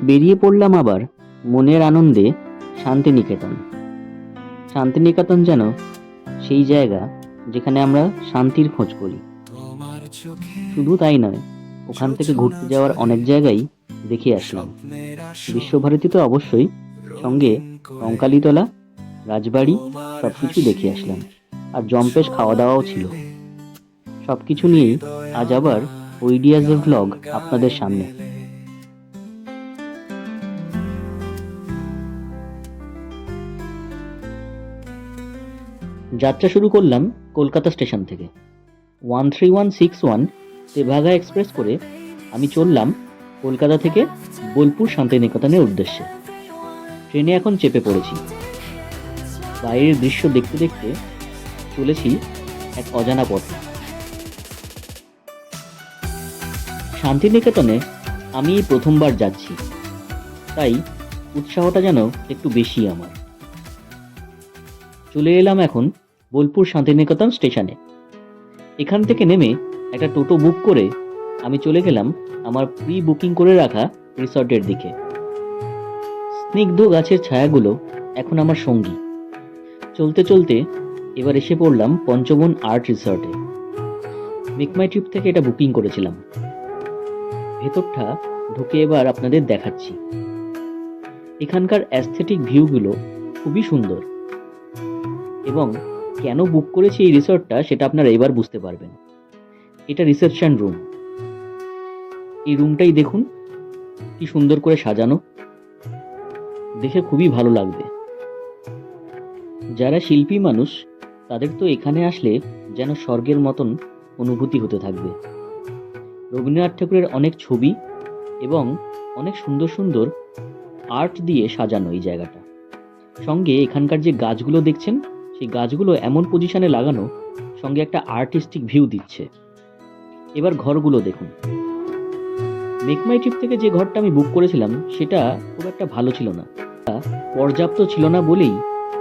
বেরিয়ে পড়লাম আবার মনের আনন্দে শান্তিনিকেতন। শান্তিনিকেতন যেন সেই জায়গা যেখানে আমরা শান্তির খোঁজ করি। শুধু তাই নয়, ওখান থেকে ঘুরতে যাওয়ার অনেক জায়গাই দেখে আসলাম। বিশ্বভারতী তো অবশ্যই, সঙ্গে কঙ্কালীতলা, রাজবাড়ি সবকিছুই দেখে আসলাম। আর জম্পেশ খাওয়া দাওয়াও ছিল। সবকিছু নিয়েই আজ আবার ওইডিয়াজ এ ভ্লগ আপনাদের সামনে। যাত্রা শুরু করলাম কলকাতা স্টেশন থেকে। 13161 তেভাগা এক্সপ্রেস করে আমি চললাম কলকাতা থেকে বোলপুর শান্তিনিকেতনের উদ্দেশ্যে। ট্রেনে এখন চেপে পড়েছি। বাইরের দৃশ্য দেখতে দেখতে চলেছি এক অজানা পথে। শান্তিনিকেতনে আমি এই প্রথমবার যাচ্ছি, তাই উৎসাহটা যেন একটু বেশি আমার। চলে এলাম এখন বোলপুর শান্তিনিকেতন স্টেশনে। এখান থেকে নেমে একটা টোটো বুক করে আমি চলে গেলাম আমার প্রি বুকিং করে রাখা রিসর্টের দিকে। স্নিগ্ধ গাছের ছায়াগুলো এখন আমার সঙ্গী। চলতে চলতে এবার এসে পড়লাম পঞ্চবন আর্ট রিসর্টে। মেক মাই ট্রিপ থেকে এটা বুকিং করেছিলাম। ভেতরটা ঢুকে এবার আপনাদের দেখাচ্ছি। এখানকার অ্যাস্থেটিক ভিউগুলো খুবই সুন্দর, এবং কেন বুক করেছি এই রিসর্টটা সেটা আপনারা এবার বুঝতে পারবেন। এটা রিসেপশন রুম। এই রুমটাই দেখুন কি সুন্দর করে সাজানো, দেখে খুবই ভালো লাগবে। যারা শিল্পী মানুষ তাদের তো এখানে আসলে যেন স্বর্গের মতন অনুভূতি হতে থাকবে। রবীন্দ্রনাথ ঠাকুরের অনেক ছবি এবং অনেক সুন্দর সুন্দর আর্ট দিয়ে সাজানো এই জায়গাটা। সঙ্গে এখানকার যে গাছগুলো দেখছেন, সেই গাছগুলো এমন পজিশনে লাগানো, সঙ্গে একটা আর্টিস্টিক ভিউ দিচ্ছে। এবার ঘরগুলো দেখুন। মেক মাই ট্রিপ থেকে যে ঘরটা আমি বুক করেছিলাম সেটা খুব একটা ভালো ছিল না, পর্যাপ্ত ছিল না বলেই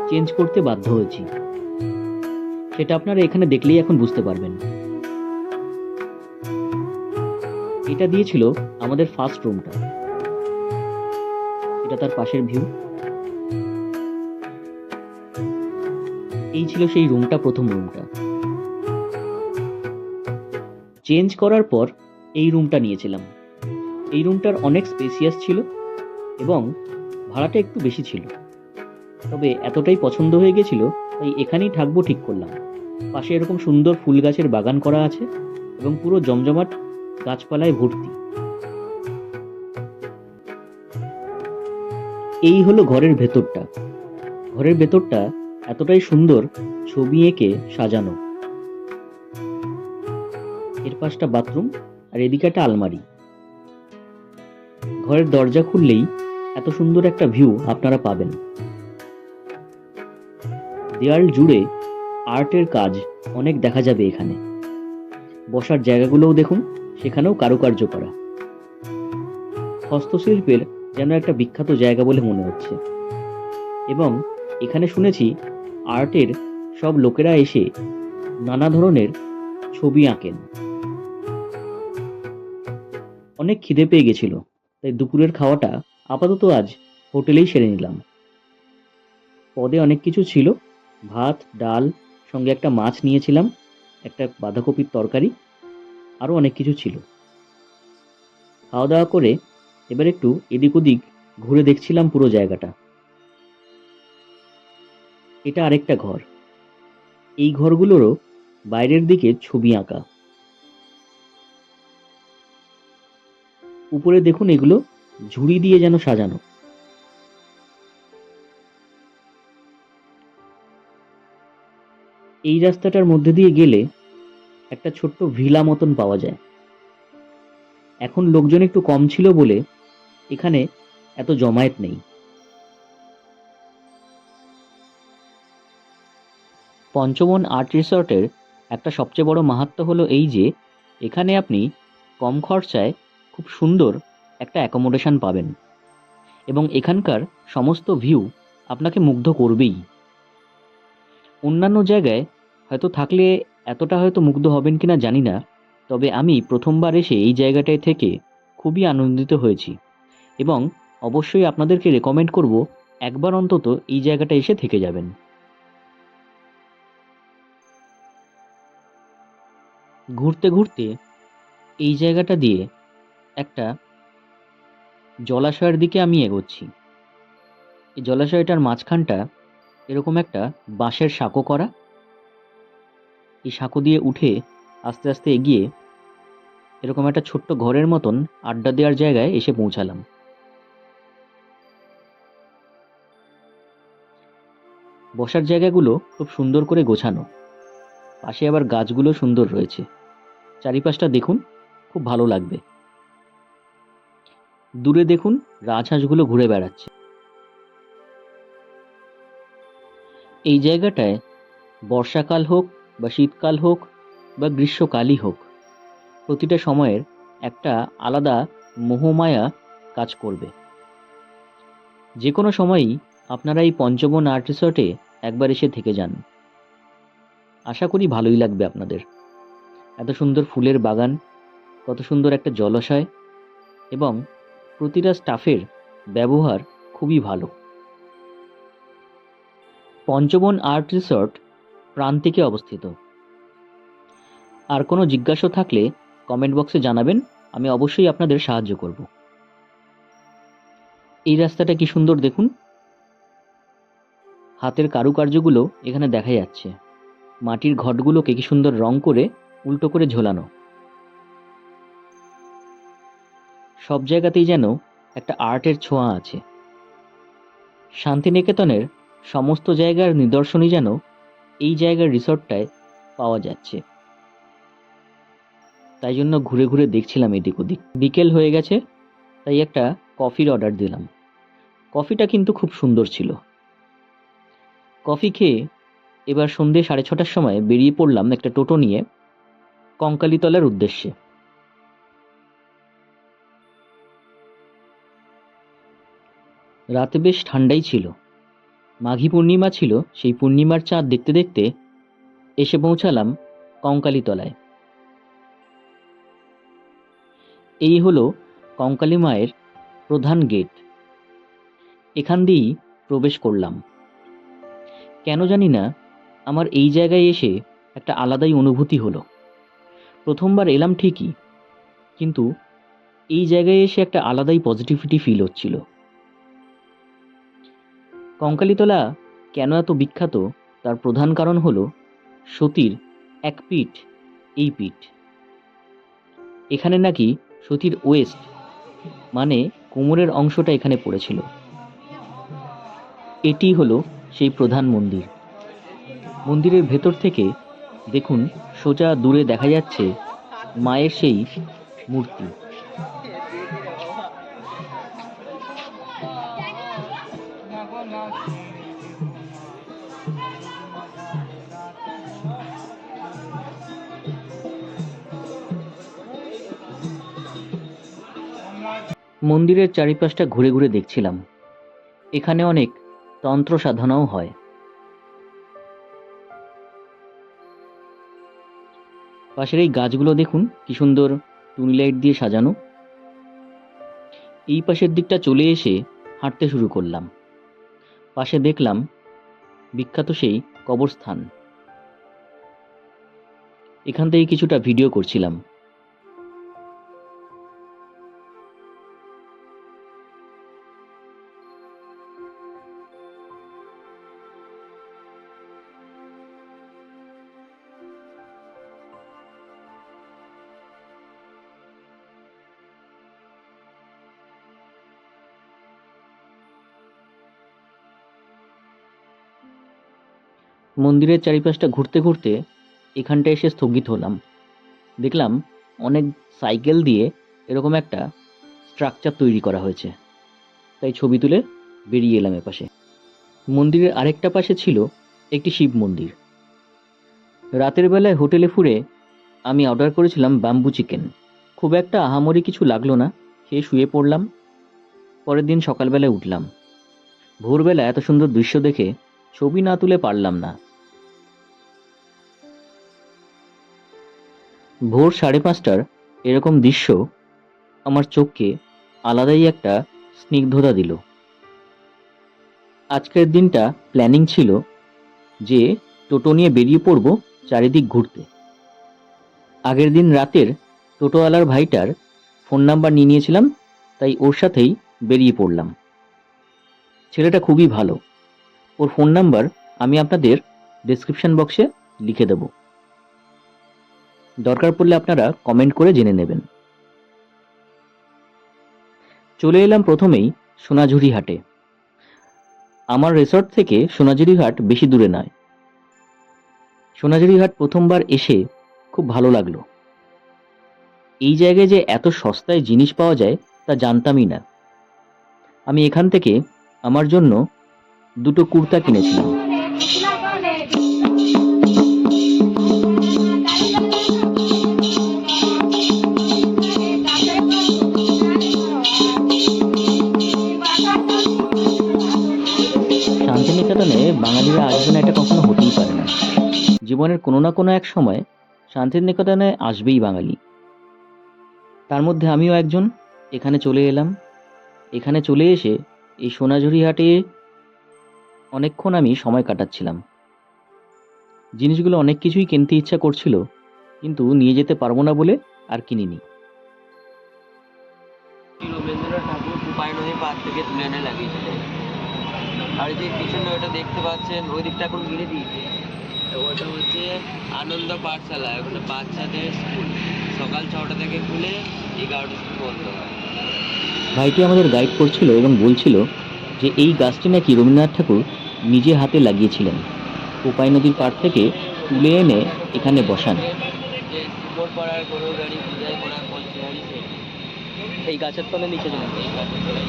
চেঞ্জ করতে বাধ্য হয়েছি। সেটা আপনারা এখানে দেখলেই এখন বুঝতে পারবেন। এটা দিয়েছিল আমাদের ফার্স্ট রুমটা। এটা তার পাশের ভিউ। এই ছিল সেই রুমটা, প্রথম রুমটা। চেঞ্জ করার পর এই রুমটা নিয়েছিলাম। এই রুমটার অনেক স্পেসিয়াস ছিল এবং ভাড়াটা একটু বেশি ছিল, তবে এতটাই পছন্দ হয়ে গেছিল তাই এখানেই থাকবো ঠিক করলাম। পাশে এরকম সুন্দর ফুল গাছের বাগান করা আছে এবং পুরো জমজমাট গাছপালায় ভর্তি। এই হলো ঘরের ভেতরটা। ঘরের ভেতরটা এতটাই সুন্দর, ছবি এঁকে সাজানো। এর পাশটা বাথরুম আর এদিকে একটা আলমারি। ঘরের দরজা খুললেই এত সুন্দর একটা ভিউ আপনারা পাবেন। দেয়াল জুড়ে আর্টের কাজ অনেক দেখা যাবে এখানে। বসার জায়গাগুলোও দেখুন, সেখানেও কারুকার্য করা। হস্তশিল্পের যেন একটা বিখ্যাত জায়গা বলে মনে হচ্ছে। এবং এখানে শুনেছি আর্টের সব লোকেরা এসে নানা ধরনের ছবি আঁকেন। অনেক খিদে পেয়ে গেছিল, তাই দুপুরের খাওয়াটা আপাতত আজ হোটেলেই সেরে নিলাম। পদে অনেক কিছু ছিল, ভাত, ডাল, সঙ্গে একটা মাছ নিয়েছিলাম, একটা বাঁধাকপির তরকারি, আরও অনেক কিছু ছিল। খাওয়া দাওয়া করে এবার একটু এদিক ওদিক ঘুরে দেখছিলাম পুরো জায়গাটা। এটা আরেকটা ঘর। এই ঘরগুলোরও বাইরের দিকে ছবি আঁকা। উপরে দেখুন, এগুলো ঝুড়ি দিয়ে যেন সাজানো। এই রাস্তাটার মধ্যে দিয়ে গেলে একটা ছোট্ট ভিলা মতন পাওয়া যায়। এখন লোকজন একটু কম ছিল বলে এখানে এত জমায়েত নেই। পঞ্চবন আর্ট রিসর্টের একটা সবচেয়ে বড় মাহাত্ম্য হলো এই যে এখানে আপনি কম খরচায় খুব সুন্দর একটা অ্যাকোমোডেশন পাবেন, এবং এখানকার সমস্ত ভিউ আপনাকে মুগ্ধ করবেই। অন্যান্য জায়গায় হয়তো থাকলে এতটা হয়তো মুগ্ধ হবেন কিনা জানি না, তবে আমি প্রথমবার এসে এই জায়গাটায় থেকে খুবই আনন্দিত হয়েছি। এবং অবশ্যই আপনাদেরকে রেকমেন্ড করব একবার অন্তত এই জায়গাটা এসে থেকে যাবেন। ঘুরতে ঘুরতে এই জায়গাটা দিয়ে একটা জলাশয়ের দিকে আমি এগোচ্ছি। এই জলাশয়টার মাঝখানটা এরকম একটা বাঁশের সাঁকো করা। এই সাঁকো দিয়ে উঠে আস্তে আস্তে এগিয়ে এরকম একটা ছোট্ট ঘরের মতন আড্ডা দেওয়ার জায়গায় এসে পৌঁছালাম। বসার জায়গাগুলো খুব সুন্দর করে গোছানো, পাশে আবার গাছগুলো সুন্দর রয়েছে। চারিপাশটা দেখুন, খুব ভালো লাগবে। দূরে দেখুন রাজহাঁসগুলো ঘুরে বেড়াচ্ছে। এই জায়গাটায় বর্ষাকাল হোক বা শীতকাল হোক বা গ্রীষ্মকালই হোক, প্রতিটা সময়ের একটা আলাদা মোহমায়া কাজ করবে। যে কোনো সময়ই আপনারা এই পঞ্চবন আর্ট রিসর্টে একবার এসে থেকে যান, আশা করি ভালোই লাগবে আপনাদের। এত সুন্দর ফুলের বাগান, কত সুন্দর একটা জলাশয়, এবং প্রতিটা স্টাফের ব্যবহার খুবই ভালো। পঞ্চবন আর্ট রিসর্ট প্রান্তিকে অবস্থিত। আর কোনো জিজ্ঞাসা থাকলে কমেন্ট বক্সে জানাবেন, আমি অবশ্যই আপনাদের সাহায্য করব। এই রাস্তাটা কি সুন্দর দেখুন, হাতের কারুকার্যগুলো এখানে দেখা যাচ্ছে। মাটির ঘটগুলোকে কি সুন্দর রং করে উল্টো করে ঝোলানো। সব জায়গাতেই যেন একটা আর্টের ছোঁয়া আছে। শান্তিনিকেতনের সমস্ত জায়গার নিদর্শনই যেন এই জায়গার রিসর্টটায় পাওয়া যাচ্ছে। তাই জন্য ঘুরে ঘুরে দেখছিলাম এদিক ওদিক। বিকেল হয়ে গেছে, তাই একটা কফির অর্ডার দিলাম। কফিটা কিন্তু খুব সুন্দর ছিল। কফি খেয়ে এবার সন্ধে 6:30টার সময় বেরিয়ে পড়লাম একটা টোটো নিয়ে কঙ্কালীতলার উদ্দেশ্যে। রাতে বেশ ঠান্ডাই ছিল, মাঘী পূর্ণিমা ছিল। সেই পূর্ণিমার চাঁদ দেখতে দেখতে এসে পৌঁছালাম কঙ্কালীতলায়। এই হলো কঙ্কালী মায়ের প্রধান গেট। এখান দিয়েই প্রবেশ করলাম। কেন জানি না, আমার এই জায়গায় এসে একটা আলাদাই অনুভূতি হলো। প্রথমবার এলাম ঠিকই, কিন্তু এই জায়গায় এসে একটা আলাদাই পজিটিভিটি ফিল হচ্ছিল। কঙ্কালীতলা কেন এত বিখ্যাত, তার প্রধান কারণ হলো সতীর এক পিঠ, এই পিঠ। এখানে নাকি সতীর ওয়েস্ট মানে কোমরের অংশটা এখানে পড়েছিল। এটি হলো সেই প্রধান মন্দির। মন্দিরের ভেতর থেকে দেখুন, সোজা দূরে দেখা যাচ্ছে মায়ের সেই মূর্তি। মন্দিরের চারিপাশটা ঘুরে ঘুরে দেখছিলাম। এখানে অনেক তন্ত্র সাধনাও হয়। পাশের এই গাছগুলো দেখুন কি সুন্দর টুনি লাইট দিয়ে সাজানো। এই পাশের দিকটা চলে এসে হাঁটতে শুরু করলাম। পাশে দেখলাম বিখ্যাত সেই কবরস্থান। এখান থেকে কিছুটা ভিডিও করছিলাম। মন্দিরের চারিপাশটা ঘুরতে ঘুরতে এখানটা এসে স্থগিত হলাম। দেখলাম অনেক সাইকেল দিয়ে এরকম একটা স্ট্রাকচার তৈরি করা হয়েছে, তাই ছবি তুলে বেরিয়ে এলাম এপাশে। মন্দিরের আরেকটা পাশে ছিল একটি শিব মন্দির। রাতের বেলায় হোটেলে ফুরে আমি অর্ডার করেছিলাম ব্যাম্বু চিকেন। খুব একটা আহামরি কিছু লাগলো না, খেয়ে শুয়ে পড়লাম। পরের দিন সকালবেলায় উঠলাম। ভোরবেলা এত সুন্দর দৃশ্য দেখে ছবি না তুলে পারলাম না। ভোর 5:30টার এরকম দৃশ্য আমার চোখকে আলাদাই একটা স্নিগ্ধতা দিল। আজকের দিনটা প্ল্যানিং ছিল যে টোটো নিয়ে বেরিয়ে পড়ব চারিদিক ঘুরতে। আগের দিন রাতের টোটোওয়ালার ভাইটার ফোন নাম্বার নিয়ে নিয়েছিলাম, তাই ওর সাথেই বেরিয়ে পড়লাম। ছেলেটা খুবই ভালো। ওর ফোন নাম্বার আমি আপনাদের ডেসক্রিপশন বক্সে লিখে দেব, দরকার পড়লে আপনারা কমেন্ট করে জেনে নেবেন। চলে এলাম প্রথমেই সোনাঝুরি হাটে। আমার রিসর্ট থেকে সোনাঝুরি হাট বেশি দূরে নয়। সোনাঝুরি হাট প্রথমবার এসে খুব ভালো লাগলো। এই জায়গায় যে এত সস্তায় জিনিস পাওয়া যায় তা জানতামই না। আমি এখান থেকে আমার জন্য দুটো কুর্তা কিনেছিলাম। শান্তিনিকেতনে বাঙালিরা আসবে না এটা কখনো হতেই পারে না। জীবনের কোনো না কোনো এক সময় শান্তিনিকেতনে আসবেই বাঙালি। তার মধ্যে আমিও একজন। এখানে চলে এলাম। এখানে চলে এসে এই সোনাঝুরি হাটে অনেকক্ষণ আমি সময় কাটাচ্ছিলাম। জিনিসগুলো অনেক কিছুই কিনতে ইচ্ছা করছিল, কিন্তু নিয়ে যেতে পারবো না বলে আর কিনিনি। রবীন্দ্রনাথ ঠাকুর কোপাই নদীর পাড় থেকে তুলে এনে লাগিয়েছিলেন। আর যে পিছনে ওটা দেখতে পাচ্ছেন ওই দিকটা এখন ঘিরে দিয়েছে, ওটা হচ্ছে আনন্দ পাঠশালা। ওখানে বাচ্চাদের স্কুল সকাল 6টা থেকে খুলে 11টা বন্ধ হয়। ভাইটি আমাদের গাইড করছিল এবং বলছিল যে এই গাছটি নাকি রবীন্দ্রনাথ ঠাকুর নিজে হাতে লাগিয়েছিলেন। কোপাই নদীর পাড় থেকে তুলে এনে এখানে বসান। যে সুন্দর পাড়ার গরু গাড়ি পূজায় করা পঞ্চহারি এই গাছের তলে লিখেছিলেন। এই গাছের তলায়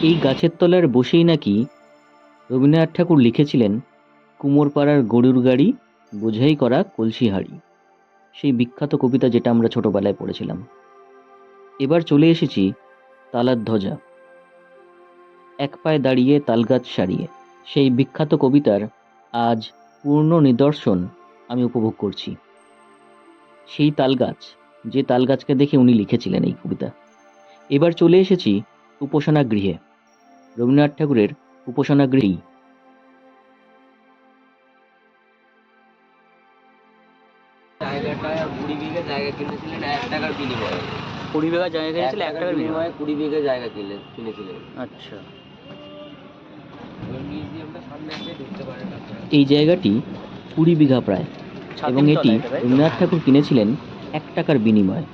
এই গাছের তলার বসেই নাকি রবীন্দ্রনাথ ঠাকুর লিখেছিলেন, কুমোরপাড়ার গরুর গাড়ি বোঝাই করা কলসি হাঁড়ি। সেই বিখ্যাত কবিতা যেটা আমরা ছোটবেলায় পড়েছিলাম। এবার চলে এসেছি তালার ধ্বজা, এক পায়ে দাঁড়িয়ে তালগাছ সারিয়ে। সেই বিখ্যাত কবিতার আজ পূর্ণ নিদর্শন আমি উপভোগ করছি। সেই তালগাছ, যে তালগাছকে দেখে উনি লিখেছিলেন এই কবিতা। এবার চলে এসেছি উপাসনা গৃহে, রবীন্দ্রনাথ ঠাকুরের উপাসনা গৃহেই। জায়গাটা 20 বিঘা জায়গা কিনেছিলেন 1 টাকার বিনিময়ে। 20 বিঘা জায়গা কিনেছিল 1 টাকার বিনিময়ে। 20 বিঘা জায়গা কিনেছিলেন। আচ্ছা, ওই মিউজিয়ামটা সামনে আছে, ঢুকতে পারেন আপনারা। এই জায়গাটি 20 বিঘা প্রায়, এবং এটি রবীন্দ্রনাথ ঠাকুর কিনেছিলেন 1 টাকার বিনিময়ে।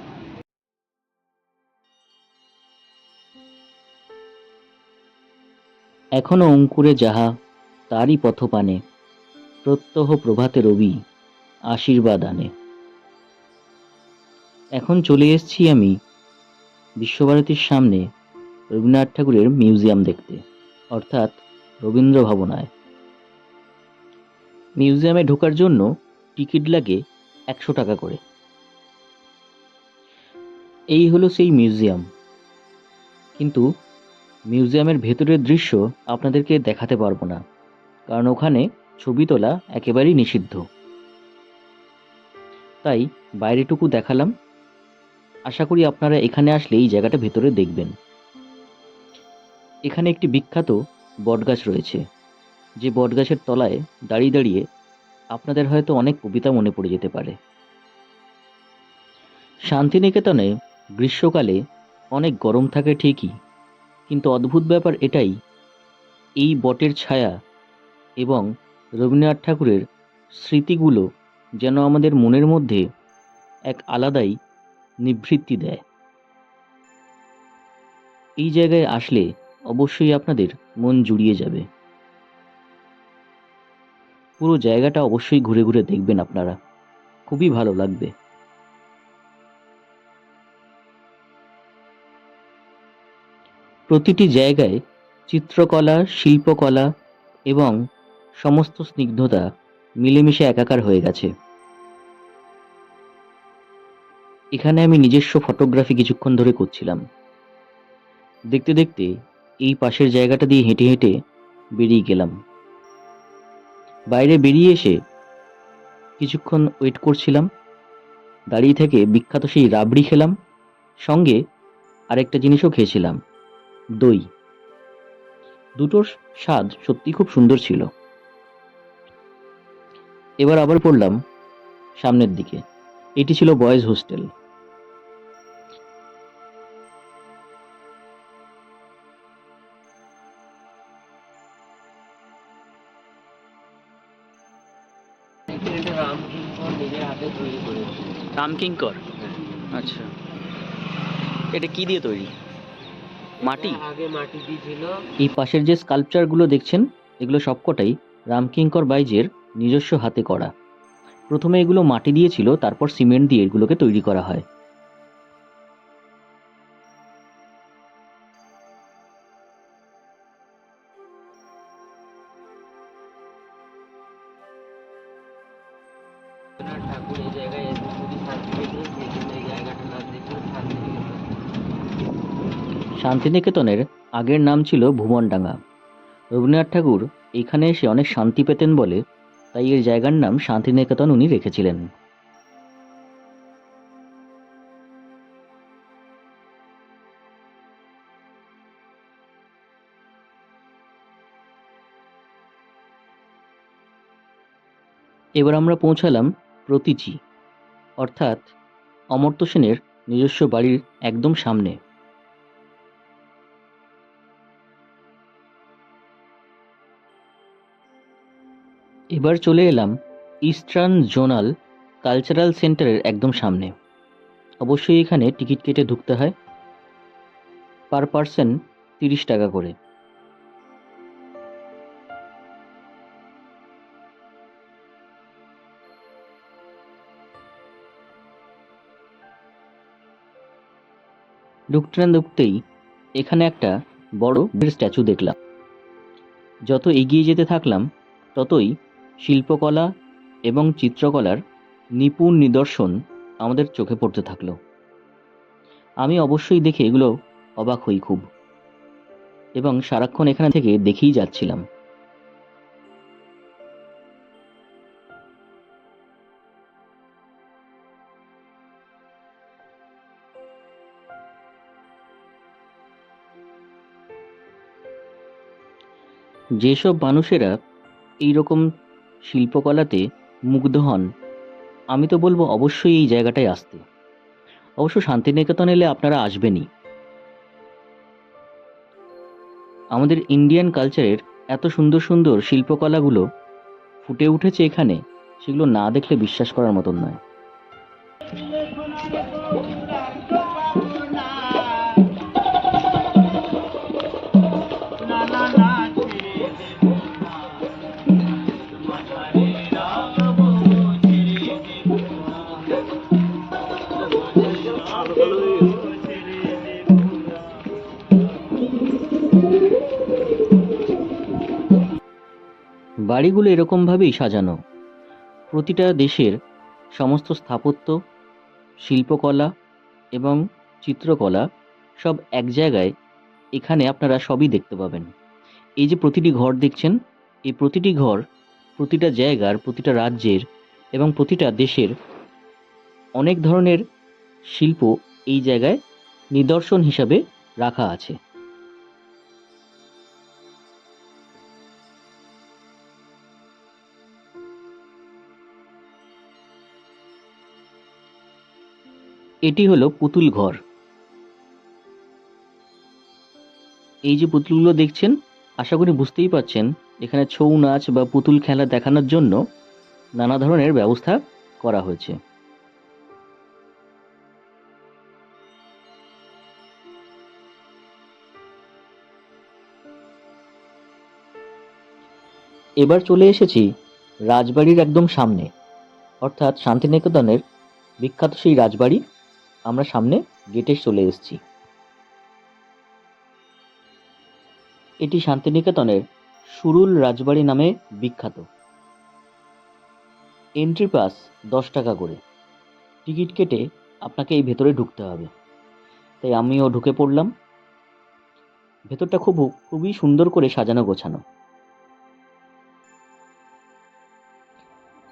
এখনো অঙ্কুরে যাহা তারই পথপানে, প্রত্যহ প্রভাতে রবি আশীর্বাদ আনে। এখন চলে এসেছি আমি বিশ্বভারতীর সামনে রবীন্দ্রনাথ ঠাকুরের মিউজিয়াম দেখতে, অর্থাৎ রবীন্দ্র ভবনায়। মিউজিয়ামে ঢোকার জন্য টিকিট লাগে 100 টাকা করে। এই হলো সেই মিউজিয়াম, কিন্তু মিউজিয়ামের ভেতরের দৃশ্য আপনাদেরকে দেখাতে পারবো না, কারণ ওখানে ছবি তোলা একেবারেই নিষিদ্ধ। তাই বাইরেটুকু দেখালাম। আশা করি আপনারা এখানে আসলে এই জায়গাটা ভেতরে দেখবেন। এখানে একটি বিখ্যাত বটগাছ রয়েছে, যে বটগাছের তলায় দাঁড়িয়ে দাঁড়িয়ে আপনাদের হয়তো অনেক কবিতা মনে পড়ে যেতে পারে। শান্তিনিকেতনে গ্রীষ্মকালে অনেক গরম থাকে ঠিকই, কিন্তু অদ্ভুত ব্যাপার এটাই, এই বটের ছায়া এবং রবীন্দ্রনাথ ঠাকুরের স্মৃতিগুলো যেন আমাদের মনের মধ্যে এক আলাদাই নিভৃত্তি দেয়। এই জায়গায় আসলে অবশ্যই আপনাদের মন জুড়িয়ে যাবে। পুরো জায়গাটা অবশ্যই ঘুরে ঘুরে দেখবেন আপনারা, খুবই ভালো লাগবে। প্রতিটি জায়গায় চিত্রকলা, শিল্পকলা এবং সমস্ত স্নিগ্ধতা মিলেমিশে একাকার হয়ে গেছে। এখানে আমি নিজস্ব ফটোগ্রাফি কিছুক্ষণ ধরে করছিলাম। দেখতে দেখতে এই পাশের জায়গাটা দিয়ে হেঁটে হেঁটে বেরিয়ে গেলাম। বাইরে বেরিয়ে এসে কিছুক্ষণ ওয়েট করছিলাম। দাঁড়িয়ে থেকে বিখ্যাত সেই রাবড়ি খেলাম, সঙ্গে আরেকটা জিনিসও খেয়েছিলাম, দই। দুটোর স্বাদ সত্যি খুব সুন্দর ছিল। এবার আবার পড়লাম সামনের দিকে। এটি ছিল বয়েজ হোস্টেল। এটা রামকিঙ্কর নিজের হাতে তৈরি করেছে। রামকিঙ্কর, হ্যাঁ। আচ্ছা। এটা কি দিয়ে তৈরি? মাটি? এটা আগে মাটি দিয়ে ছিল। এই পাশের যে স্কাল্পচারগুলো দেখছেন, এগুলো সবকটাই রামকিঙ্কর বাইজের নিজস্ব হাতে করা। প্রথমে এগুলো মাটি দিয়ে ছিল, তারপর সিমেন্ট দিয়ে এগুলোকে তৈরি করা হয়। রবীন্দ্রনাথ ঠাকুর এই জায়গায় এসে খুবই শান্তি পেতেন, সেই জন্য এই জায়গাটার নাম দিয়েছিল শান্তিনিকেতন। শান্তিনিকেতনের আগের নাম ছিল ভুবনডাঙ্গা। রবীন্দ্রনাথ ঠাকুর এখানে এসে অনেক শান্তি পেতেন বলে তাই এর জায়গার নাম শান্তিনিকেতন উনি রেখেছিলেন। এবার আমরা পৌঁছালাম প্রতীচি, অর্থাৎ অমর্ত্য সেনের নিজস্ব বাড়ির একদম সামনে। এবার চলে এলাম ইস্টার্ন জোনাল কালচারাল সেন্টারের একদম সামনে। অবশ্যই এখানে টিকিট কেটে ঢুকতে হয়, পার পার্সন 30 টাকা করে। ঢুকতে না ঢুকতেই এখানে একটা বড় স্ট্যাচু দেখলাম। যত এগিয়ে যেতে থাকলাম ততই শিল্পকলা এবং চিত্রকলার নিপুণ নিদর্শন আমাদের চোখে পড়তে থাকলো। আমি অবশ্যই দেখে এগুলো অবাক হই খুব, এবং সারাক্ষণ এখানে থেকে দেখেই যাচ্ছিলাম। যেসব মানুষেরা এইরকম শিল্পকলাতে মুগ্ধ হন, আমি তো বলবো অবশ্যই এই জায়গাটায় আসতে। অবশ্য শান্তিনিকেতন এলে আপনারা আসবেনই। আমাদের ইন্ডিয়ান কালচারের এত সুন্দর সুন্দর শিল্পকলাগুলো ফুটে উঠেছে এখানে, সেগুলো না দেখলে বিশ্বাস করার মতন নয়। বাড়িগুলো এরকমভাবেই সাজানো। প্রতিটা দেশের সমস্ত স্থাপত্য, শিল্পকলা এবং চিত্রকলা সব এক জায়গায় এখানে আপনারা সবই দেখতে পাবেন। এই যে প্রতিটি ঘর দেখছেন, এই প্রতিটি ঘর প্রতিটা জায়গার, প্রতিটা রাজ্যের এবং প্রতিটা দেশের অনেক ধরনের শিল্প এই জায়গায় নিদর্শন হিসাবে রাখা আছে। এটি হলো পুতুল ঘর। এই যে পুতুলগুলো দেখছেন, আশা করি বুঝতেই পারছেন এখানে ছৌ নাচ বা পুতুল খেলা দেখানোর জন্য নানা ধরনের ব্যবস্থা করা হয়েছে। এবার চলে এসেছি রাজবাড়ির একদম সামনে, অর্থাৎ শান্তিনিকেতনের বিখ্যাত সেই রাজবাড়ি। আমরা সামনে গেটে চলে এসেছি। এটি শান্তিনিকেতনের সুরুল রাজবাড়ি নামে বিখ্যাত। এন্ট্রি পাস 10 টাকা করে। টিকিট কেটে আপনাকে এই ভেতরে ঢুকতে হবে। তাই আমিও ঢুকে পড়লাম। ভেতরটা খুবই সুন্দর করে সাজানো গোছানো।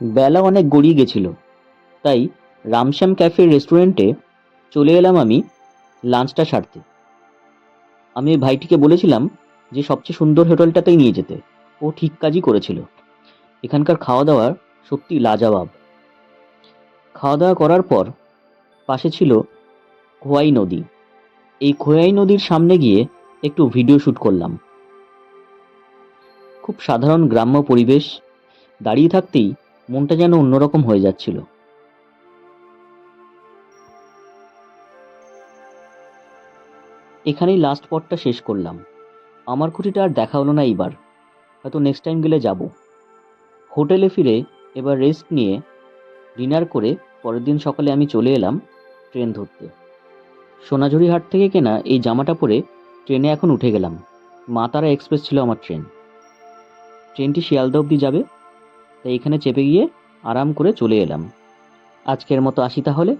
বেলা অনেক গড়িয়ে গেছিল, তাই রামশ্যাম ক্যাফে রেস্টুরেন্টে চলে এলাম আমি লাঞ্চটা সারতে। আমি ওই ভাইটিকে বলেছিলাম যে সবচেয়ে সুন্দর হোটেলটাতেই নিয়ে যেতে। ও ঠিক কাজই করেছিল। এখানকার খাওয়া দাওয়ার সত্যি লাজবাব। খাওয়া দাওয়া করার পর পাশে ছিল খোয়াই নদী। এই খোয়াই নদীর সামনে গিয়ে একটু ভিডিও শ্যুট করলাম। খুব সাধারণ গ্রাম্য পরিবেশ। দাঁড়িয়ে থাকতেই মনটা যেন অন্যরকম হয়ে যাচ্ছিল। এখানেই লাস্ট পথটা শেষ করলাম। আমার খুঁটিটা আর দেখা হলো না এইবার। হয়তো নেক্সট টাইম গেলে যাব। হোটেলে ফিরে এবার রেস্ট নিয়ে ডিনার করে পরের দিন সকালে আমি চলে এলাম ট্রেন ধরতে। সোনাঝুরিহাট থেকে কেনা এই জামাটা পরে ট্রেনে এখন উঠে গেলাম। মা তারা এক্সপ্রেস ছিল আমার ট্রেন। ট্রেনটি শিয়ালদা অবধি যাবে, তাই এখানে চেপে গিয়ে আরাম করে চলে এলাম। আজকের মতো আসি তাহলে।